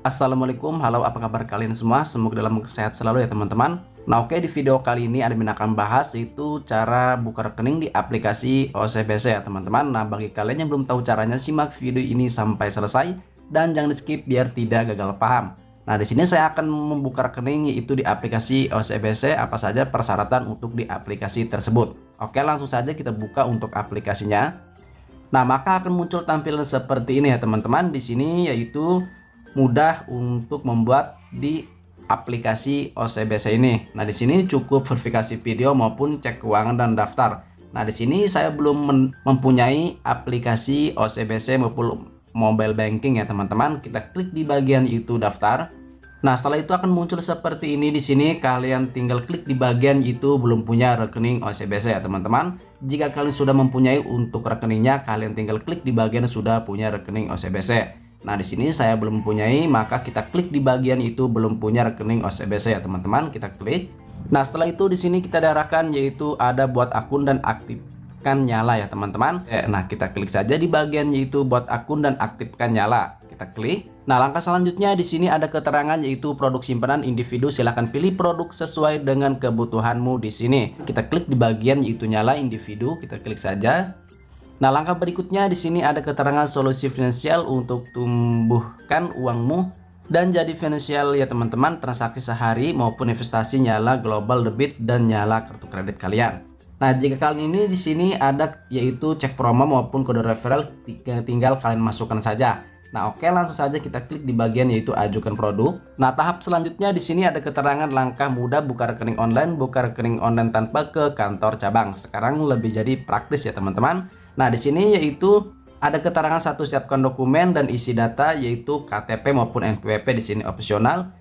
Assalamualaikum, halo, apa kabar kalian semua? Semoga dalam sehat selalu ya teman-teman. Nah oke, di video kali ini admin akan bahas itu cara buka rekening di aplikasi OCBC ya teman-teman. Nah bagi kalian yang belum tahu caranya, simak video ini sampai selesai dan jangan di skip biar tidak gagal paham. Nah di sini saya akan membuka rekening yaitu di aplikasi OCBC, apa saja persyaratan untuk di aplikasi tersebut. Oke, langsung saja kita buka untuk aplikasinya. Nah maka akan muncul tampilan seperti ini ya teman-teman. Di sini yaitu mudah untuk membuat di aplikasi OCBC ini. Nah, di sini cukup verifikasi video maupun cek keuangan dan daftar. Nah, di sini saya belum mempunyai aplikasi OCBC maupun mobile banking ya, teman-teman. Kita klik di bagian itu daftar. Nah, setelah itu akan muncul seperti ini. Di sini kalian tinggal klik di bagian itu belum punya rekening OCBC ya, teman-teman. Jika kalian sudah mempunyai untuk rekeningnya, kalian tinggal klik di bagian sudah punya rekening OCBC. Nah, di sini saya belum mempunyai, maka kita klik di bagian itu belum punya rekening OCBC ya, teman-teman. Kita klik. Nah, setelah itu di sini kita diarahkan yaitu ada buat akun dan aktifkan nyala ya, teman-teman. Nah, kita klik saja di bagian yaitu buat akun dan aktifkan nyala. Kita klik. Nah, langkah selanjutnya di sini ada keterangan yaitu produk simpanan individu. Silahkan pilih produk sesuai dengan kebutuhanmu di sini. Kita klik di bagian yaitu nyala individu. Kita klik saja. Nah, langkah berikutnya di sini ada keterangan solusi finansial untuk tumbuhkan uangmu dan jadi finansial ya teman-teman, transaksi sehari maupun investasi nyala global debit dan nyala kartu kredit kalian. Nah, jika kalian ini di sini ada yaitu cek promo maupun kode referral, tinggal kalian masukkan saja. Nah, oke, langsung saja kita klik di bagian yaitu ajukan produk. Nah, tahap selanjutnya di sini ada keterangan langkah mudah buka rekening online tanpa ke kantor cabang. Sekarang lebih jadi praktis ya teman-teman. Nah, di sini yaitu ada keterangan satu, siapkan dokumen dan isi data yaitu KTP maupun NPWP, di sini opsional.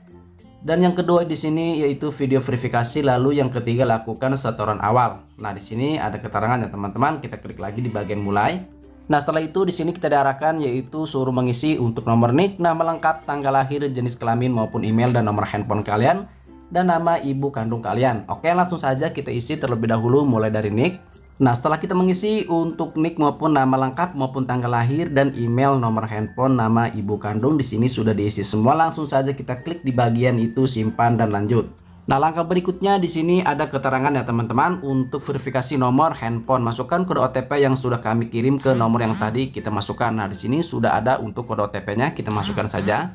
Dan yang kedua di sini yaitu video verifikasi, lalu yang ketiga lakukan setoran awal. Nah, di sini ada keterangan ya teman-teman. Kita klik lagi di bagian mulai. Nah, setelah itu di sini kita diarahkan yaitu suruh mengisi untuk nomor NIK, nama lengkap, tanggal lahir, jenis kelamin maupun email dan nomor handphone kalian dan nama ibu kandung kalian. Oke, langsung saja kita isi terlebih dahulu mulai dari NIK. Nah, setelah kita mengisi untuk NIK maupun nama lengkap maupun tanggal lahir dan email, nomor handphone, nama ibu kandung di sini sudah diisi semua, langsung saja kita klik di bagian itu simpan dan lanjut. Nah, langkah berikutnya di sini ada keterangan ya teman-teman untuk verifikasi nomor handphone. Masukkan kode OTP yang sudah kami kirim ke nomor yang tadi kita masukkan. Nah, di sini sudah ada untuk kode OTP-nya, kita masukkan saja.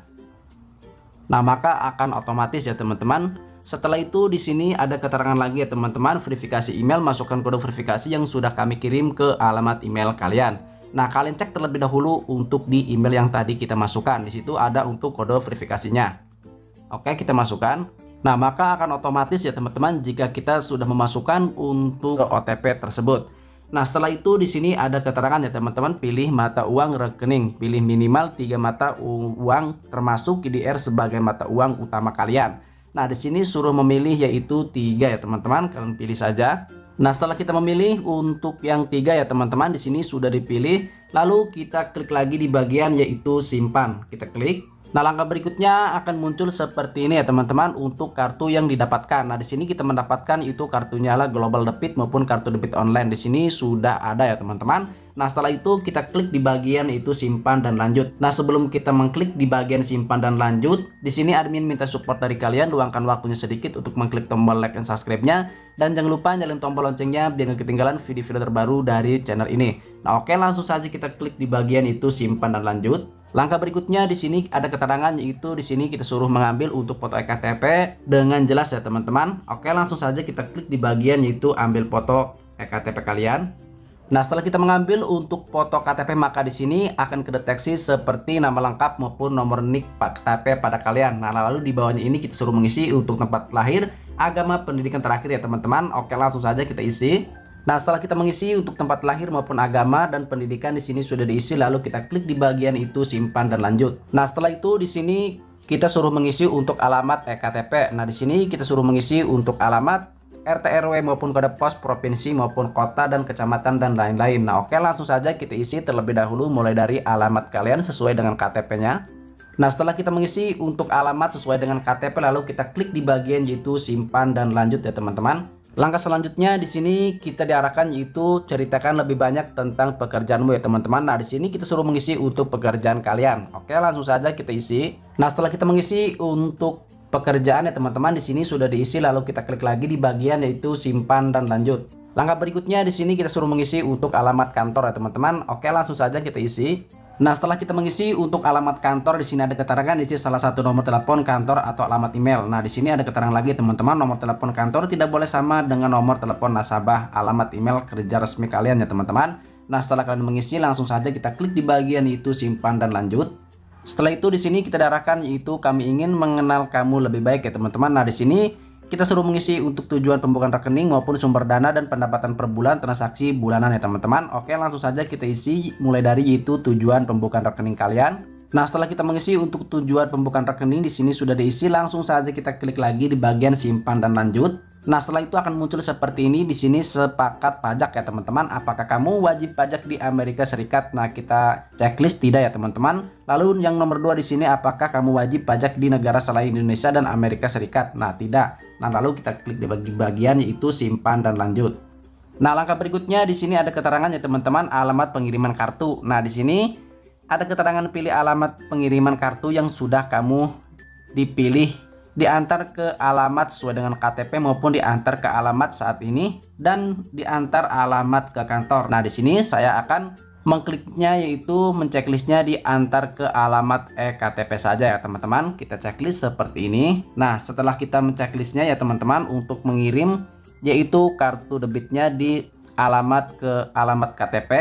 Nah, maka akan otomatis ya teman-teman. Setelah itu di sini ada keterangan lagi ya teman-teman, verifikasi email, masukkan kode verifikasi yang sudah kami kirim ke alamat email kalian. Nah, kalian cek terlebih dahulu untuk di email yang tadi kita masukkan. Di situ ada untuk kode verifikasinya. Oke, kita masukkan. Nah, maka akan otomatis ya teman-teman jika kita sudah memasukkan untuk OTP tersebut. Nah, setelah itu di sini ada keterangan ya teman-teman, pilih mata uang rekening, pilih minimal 3 mata uang termasuk KDR sebagai mata uang utama kalian. Nah, di sini suruh memilih yaitu 3 ya teman-teman, kalian pilih saja. Nah, setelah kita memilih untuk yang 3 ya teman-teman, di sini sudah dipilih, lalu kita klik lagi di bagian yaitu simpan. Kita klik. Nah, langkah berikutnya akan muncul seperti ini ya teman-teman untuk kartu yang didapatkan. Nah, di sini kita mendapatkan itu kartu nyala global debit maupun kartu debit online. Di sini sudah ada ya teman-teman. Nah, setelah itu kita klik di bagian itu simpan dan lanjut. Nah, sebelum kita mengklik di bagian simpan dan lanjut, di sini admin minta support dari kalian, luangkan waktunya sedikit untuk mengklik tombol like dan subscribe-nya, dan jangan lupa nyalain tombol loncengnya biar gak ketinggalan video-video terbaru dari channel ini. Nah, oke, langsung saja kita klik di bagian itu simpan dan lanjut. Langkah berikutnya di sini ada keterangan yaitu di sini kita suruh mengambil untuk foto ektp dengan jelas ya teman-teman. Oke, langsung saja kita klik di bagian yaitu ambil foto ektp kalian. Nah, setelah kita mengambil untuk foto KTP, maka di sini akan kedeteksi seperti nama lengkap maupun nomor NIK KTP pada kalian. Nah, lalu di bawahnya ini kita suruh mengisi untuk tempat lahir, agama, pendidikan terakhir ya teman-teman. Oke, langsung saja kita isi. Nah, setelah kita mengisi untuk tempat lahir maupun agama dan pendidikan di sini sudah diisi, lalu kita klik di bagian itu simpan dan lanjut. Nah, setelah itu di sini kita suruh mengisi untuk alamat ektp. Nah, di sini kita suruh mengisi untuk alamat RT RW maupun kode pos provinsi maupun kota dan kecamatan dan lain-lain. Nah, oke, langsung saja kita isi terlebih dahulu mulai dari alamat kalian sesuai dengan KTP-nya. Nah, setelah kita mengisi untuk alamat sesuai dengan KTP, lalu kita klik di bagian yaitu simpan dan lanjut ya teman-teman. Langkah selanjutnya di sini kita diarahkan yaitu ceritakan lebih banyak tentang pekerjaanmu ya teman-teman. Nah, di sini kita suruh mengisi untuk pekerjaan kalian. Oke, langsung saja kita isi. Nah, setelah kita mengisi untuk pekerjaan ya teman-teman, di sini sudah diisi, lalu kita klik lagi di bagian yaitu simpan dan lanjut. Langkah berikutnya di sini kita suruh mengisi untuk alamat kantor ya teman-teman. Oke, langsung saja kita isi. Nah, setelah kita mengisi untuk alamat kantor, di sini ada keterangan isi salah satu nomor telepon kantor atau alamat email. Nah, di sini ada keterangan lagi teman-teman, nomor telepon kantor tidak boleh sama dengan nomor telepon nasabah alamat email kerja resmi kalian ya teman-teman. Nah, setelah kalian mengisi, langsung saja kita klik di bagian itu simpan dan lanjut. Setelah itu di sini kita arahkan yaitu kami ingin mengenal kamu lebih baik ya teman-teman. Nah, di sini kita suruh mengisi untuk tujuan pembukaan rekening maupun sumber dana dan pendapatan per bulan transaksi bulanan ya teman-teman. Oke, langsung saja kita isi mulai dari yaitu tujuan pembukaan rekening kalian. Nah, setelah kita mengisi untuk tujuan pembukaan rekening di sini sudah diisi, langsung saja kita klik lagi di bagian simpan dan lanjut. Nah, setelah itu akan muncul seperti ini di sini sepakat pajak ya teman-teman. Apakah kamu wajib pajak di Amerika Serikat? Nah, kita checklist tidak ya teman-teman. Lalu yang nomor 2 di sini, apakah kamu wajib pajak di negara selain Indonesia dan Amerika Serikat? Nah, tidak. Nah, lalu kita klik di bagian yaitu simpan dan lanjut. Nah, langkah berikutnya di sini ada keterangan ya teman-teman, alamat pengiriman kartu. Nah, di sini ada keterangan pilih alamat pengiriman kartu yang sudah kamu dipilih, diantar ke alamat sesuai dengan KTP maupun diantar ke alamat saat ini dan diantar alamat ke kantor. Nah, di sini saya akan mengkliknya yaitu menceklisnya diantar ke alamat eKTP saja ya teman-teman. Kita checklist seperti ini. Nah, setelah kita menceklisnya ya teman-teman, untuk mengirim yaitu kartu debitnya di alamat ke alamat KTP,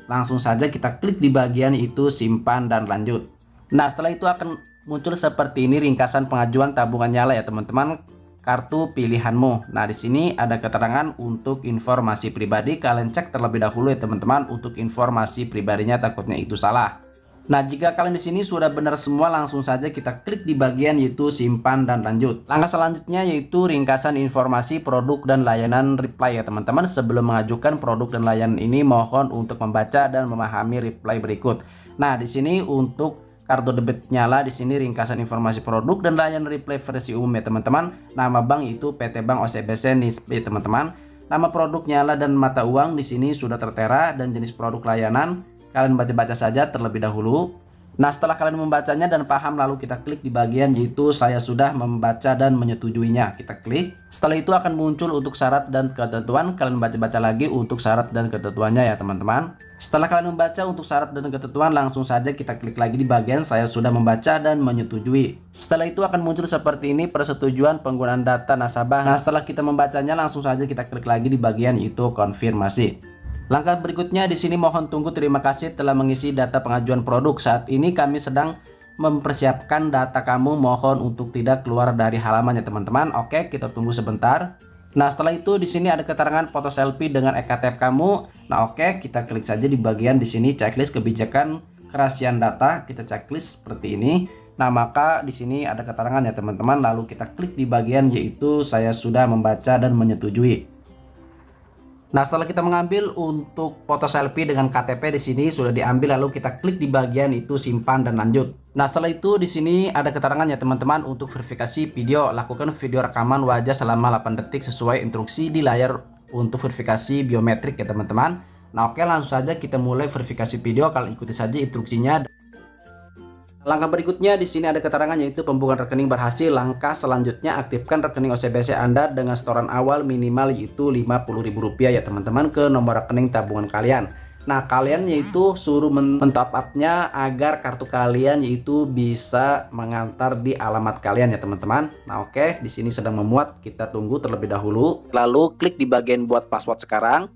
langsung saja kita klik di bagian itu simpan dan lanjut. Nah, setelah itu akan muncul seperti ini ringkasan pengajuan tabungan nyala ya teman-teman, kartu pilihanmu. Nah, di sini ada keterangan untuk informasi pribadi, kalian cek terlebih dahulu ya teman-teman untuk informasi pribadinya, takutnya itu salah. Nah, jika kalian di sini sudah benar semua, langsung saja kita klik di bagian yaitu simpan dan lanjut. Langkah selanjutnya yaitu ringkasan informasi produk dan layanan reply ya teman-teman. Sebelum mengajukan produk dan layanan ini, mohon untuk membaca dan memahami reply berikut. Nah, di sini untuk kartu debit nyala, di sini ringkasan informasi produk dan layanan reply versi umum ya teman-teman. Nama bank itu PT Bank OCBC NISP teman-teman. Nama produk nyala dan mata uang di sini sudah tertera, dan jenis produk layanan kalian baca-baca saja terlebih dahulu. Nah, setelah kalian membacanya dan paham, lalu kita klik di bagian yaitu saya sudah membaca dan menyetujuinya. Kita klik. Setelah itu akan muncul untuk syarat dan ketentuan. Kalian baca-baca lagi untuk syarat dan ketentuannya ya teman-teman. Setelah kalian membaca untuk syarat dan ketentuan, langsung saja kita klik lagi di bagian saya sudah membaca dan menyetujui. Setelah itu akan muncul seperti ini persetujuan penggunaan data nasabah. Nah, setelah kita membacanya, langsung saja kita klik lagi di bagian itu konfirmasi. Langkah berikutnya di sini, mohon tunggu, terima kasih telah mengisi data pengajuan produk. Saat ini kami sedang mempersiapkan data kamu, mohon untuk tidak keluar dari halaman ya teman-teman. Oke, kita tunggu sebentar. Nah, setelah itu di sini ada keterangan foto selfie dengan eKTP kamu. Nah, oke, kita klik saja di bagian di sini checklist kebijakan kerahasiaan data. Kita checklist seperti ini. Nah, maka di sini ada keterangan ya teman-teman. Lalu kita klik di bagian yaitu saya sudah membaca dan menyetujui. Nah, setelah kita mengambil untuk foto selfie dengan KTP di sini sudah diambil, lalu kita klik di bagian itu simpan dan lanjut. Nah, setelah itu di sini ada keterangan ya teman-teman untuk verifikasi video. Lakukan video rekaman wajah selama 8 detik sesuai instruksi di layar untuk verifikasi biometrik ya teman-teman. Nah, oke, langsung saja kita mulai verifikasi video. Kalian ikuti saja instruksinya. Langkah berikutnya di sini ada keterangan yaitu pembukaan rekening berhasil. Langkah selanjutnya, aktifkan rekening OCBC Anda dengan setoran awal minimal yaitu Rp50.000 ya teman-teman ke nomor rekening tabungan kalian. Nah, kalian yaitu suruh men-top up-nya agar kartu kalian yaitu bisa mengantar di alamat kalian ya teman-teman. Nah, oke, di sini sedang memuat, kita tunggu terlebih dahulu. Lalu klik di bagian buat password sekarang.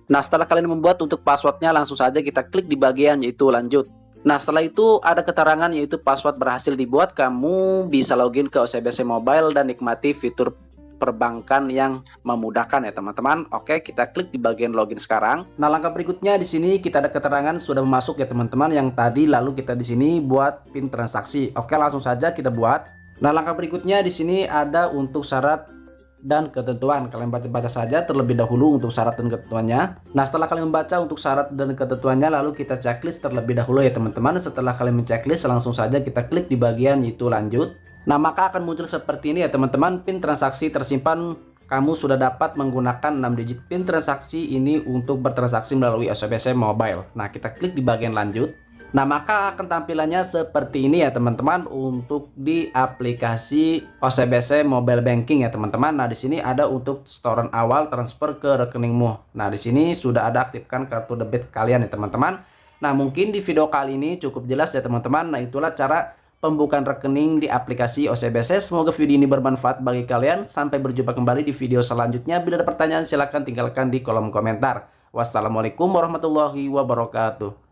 Nah, setelah kalian membuat untuk passwordnya, langsung saja kita klik di bagian yaitu lanjut. Nah, setelah itu ada keterangan yaitu password berhasil dibuat. Kamu bisa login ke OCBC Mobile dan nikmati fitur perbankan yang memudahkan ya teman-teman. Oke, kita klik di bagian login sekarang. Nah, langkah berikutnya di sini kita ada keterangan sudah masuk ya teman-teman yang tadi, lalu kita di sini buat PIN transaksi. Oke, langsung saja kita buat. Nah, langkah berikutnya di sini ada untuk syarat dan ketentuan. Kalian baca-baca saja terlebih dahulu untuk syarat dan ketentuannya. Nah, setelah kalian membaca untuk syarat dan ketentuannya, lalu kita checklist terlebih dahulu ya teman-teman. Setelah kalian menceklis, langsung saja kita klik di bagian itu lanjut. Nah, maka akan muncul seperti ini ya teman-teman. PIN transaksi tersimpan kamu sudah dapat menggunakan 6 digit PIN transaksi ini untuk bertransaksi melalui OCBC Mobile. Nah, kita klik di bagian lanjut. Nah, maka akan tampilannya seperti ini ya teman-teman untuk di aplikasi OCBC Mobile Banking ya teman-teman. Nah, di sini ada untuk setoran awal transfer ke rekeningmu. Nah, di sini sudah ada aktifkan kartu debit kalian ya teman-teman. Nah, mungkin di video kali ini cukup jelas ya teman-teman. Nah, itulah cara pembukaan rekening di aplikasi OCBC. Semoga video ini bermanfaat bagi kalian. Sampai berjumpa kembali di video selanjutnya. Bila ada pertanyaan silahkan tinggalkan di kolom komentar. Wassalamualaikum warahmatullahi wabarakatuh.